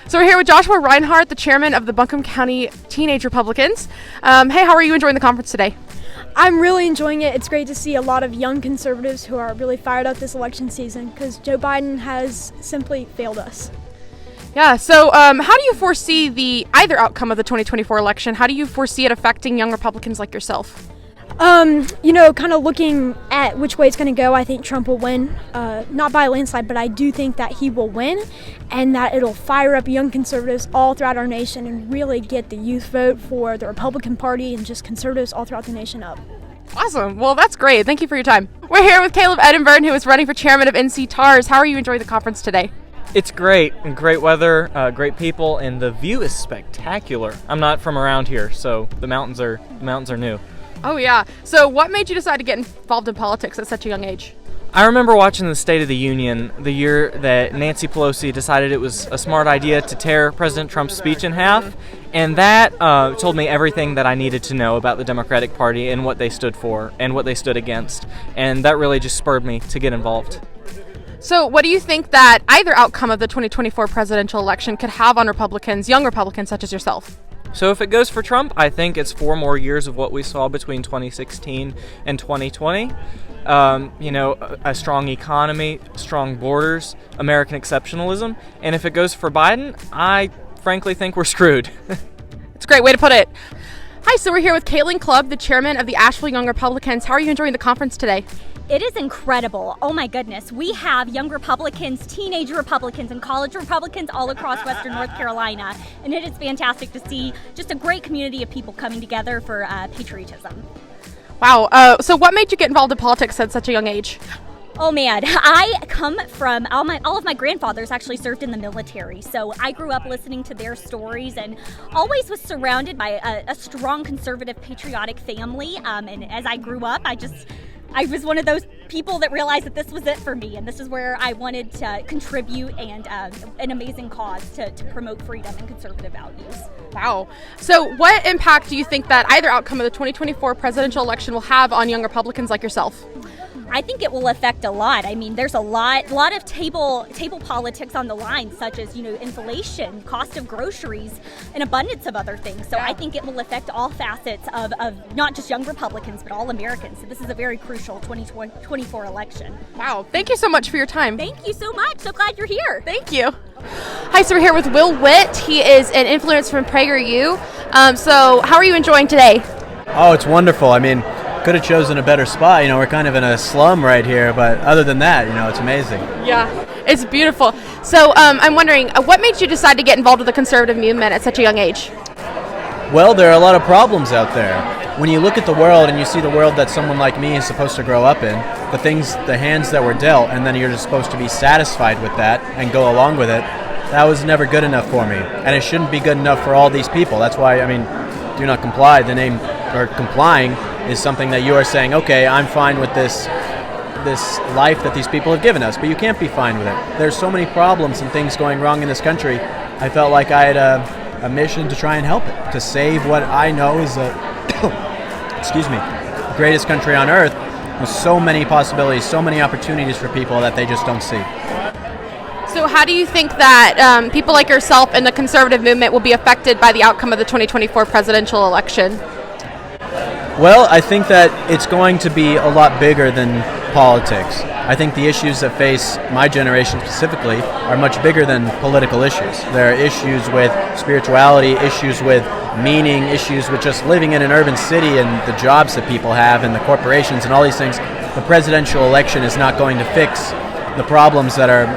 So we're here with Joshua Reinhardt, the chairman of the Buncombe County Teenage Republicans. Hey, how are you enjoying the conference today? I'm really enjoying it. It's great to see a lot of young conservatives who are really fired up this election season because Joe Biden has simply failed us. Yeah, so how do you foresee either outcome of the 2024 election? How do you foresee it affecting young Republicans like yourself? Kind of looking at which way it's going to go, I think Trump will win. Not by a landslide, but I do think that he will win and that it'll fire up young conservatives all throughout our nation and really get the youth vote for the Republican Party and just conservatives all throughout the nation up. Awesome. Well, that's great. Thank you for your time. We're here with Caleb Edenburn, who is running for chairman of NC TARS. How are you enjoying the conference today? It's great. Great weather, great people, and the view is spectacular. I'm not from around here, so the mountains are new. Oh, yeah. So what made you decide to get involved in politics at such a young age? I remember watching the State of the Union the year that Nancy Pelosi decided it was a smart idea to tear President Trump's speech in half, and that told me everything that I needed to know about the Democratic Party and what they stood for and what they stood against, and that really just spurred me to get involved. So what do you think that either outcome of the 2024 presidential election could have on Republicans, young Republicans such as yourself? So if it goes for Trump, I think it's 4 more years of what we saw between 2016 and 2020. A strong economy, strong borders, American exceptionalism. And if it goes for Biden, I frankly think we're screwed. It's a great way to put it. Hi, so we're here with Kaitlin Club, the chairman of the Asheville Young Republicans. How are you enjoying the conference today? It is incredible. Oh my goodness. We have young Republicans, teenage Republicans, and college Republicans all across Western North Carolina. And it is fantastic to see just a great community of people coming together for patriotism. Wow. So what made you get involved in politics at such a young age? Oh man, I come from, all of my grandfathers actually served in the military, so I grew up listening to their stories and always was surrounded by a strong conservative patriotic family, and as I grew up, I was one of those people that realized that this was it for me, and this is where I wanted to contribute and an amazing cause to promote freedom and conservative values. Wow. So what impact do you think that either outcome of the 2024 presidential election will have on young Republicans like yourself? I think it will affect a lot. I mean, there's a lot of table politics on the line, such as, inflation, cost of groceries, an abundance of other things. So I think it will affect all facets of not just young Republicans, but all Americans. So this is a very crucial 2024 election. Wow. Thank you so much for your time. Thank you so much. So glad you're here. Thank you. Hi, so we're here with Will Witt. He is an influencer from PragerU. So how are you enjoying today? Oh, it's wonderful. I mean, could have chosen a better spot. We're kind of in a slum right here, but other than that, it's amazing. Yeah, it's beautiful. So I'm wondering, what made you decide to get involved with the conservative movement at such a young age? Well, there are a lot of problems out there. When you look at the world and you see the world that someone like me is supposed to grow up in, the hands that were dealt, and then you're just supposed to be satisfied with that and go along with it, that was never good enough for me. And it shouldn't be good enough for all these people. That's why, do not comply. The name, or complying, is something that you are saying, okay, I'm fine with this life that these people have given us, but you can't be fine with it. There's so many problems and things going wrong in this country. I felt like I had a mission to try and help it, to save what I know is the greatest country on earth, with so many possibilities, so many opportunities for people that they just don't see. So how do you think that people like yourself and the conservative movement will be affected by the outcome of the 2024 presidential election? Well, I think that it's going to be a lot bigger than politics. I think the issues that face my generation specifically are much bigger than political issues. There are issues with spirituality, issues with meaning, issues with just living in an urban city and the jobs that people have and the corporations and all these things. The presidential election is not going to fix the problems that are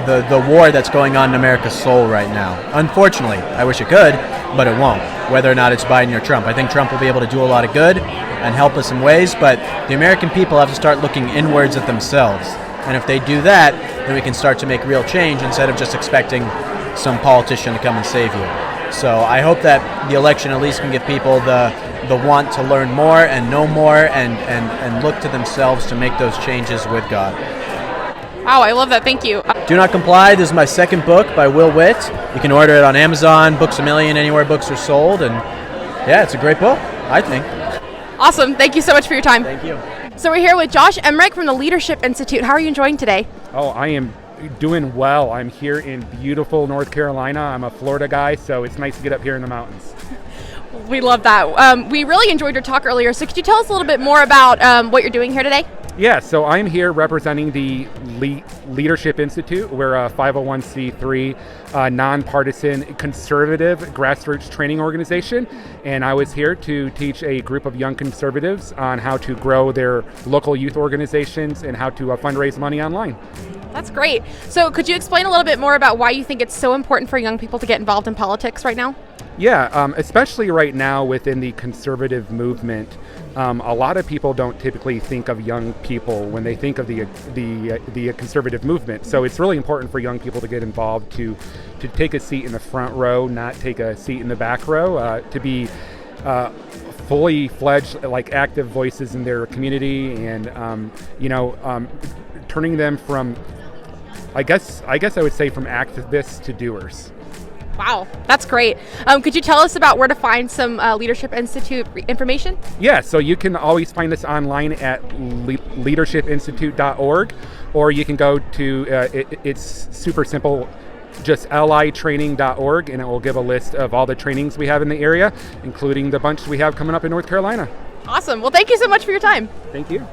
the war that's going on in America's soul right now. Unfortunately, I wish it could, but it won't, whether or not it's Biden or Trump. I think Trump will be able to do a lot of good and help us in ways, but the American people have to start looking inwards at themselves. And if they do that, then we can start to make real change instead of just expecting some politician to come and save you. So I hope that the election at least can give people the want to learn more and know more and look to themselves to make those changes with God. Wow, I love that. Thank you. Do Not Comply. This is my second book by Will Witt. You can order it on Amazon, Books A Million, anywhere books are sold. And yeah, it's a great book, I think. Awesome. Thank you so much for your time. Thank you. So we're here with Josh Emmerich from the Leadership Institute. How are you enjoying today? Oh, I am Doing well. I'm here in beautiful North Carolina. I'm a Florida guy, so it's nice to get up here in the mountains. We love that. We really enjoyed your talk earlier. So could you tell us a little bit more about what you're doing here today? Yeah, so I'm here representing the Leadership Institute. We're a 501c3 nonpartisan conservative grassroots training organization, and I was here to teach a group of young conservatives on how to grow their local youth organizations and how to fundraise money online. That's great. So could you explain a little bit more about why you think it's so important for young people to get involved in politics right now? Yeah, especially right now within the conservative movement, a lot of people don't typically think of young people when they think of the conservative movement. So it's really important for young people to get involved, to take a seat in the front row, not take a seat in the back row, to be fully fledged, like active voices in their community, and turning them from, I guess I would say, from activists to doers. Wow, that's great. Could you tell us about where to find some Leadership Institute information? Yeah, so you can always find us online at leadershipinstitute.org, or you can go to, it's super simple, just litraining.org, and it will give a list of all the trainings we have in the area, including the bunch we have coming up in North Carolina. Awesome. Well, thank you so much for your time. Thank you.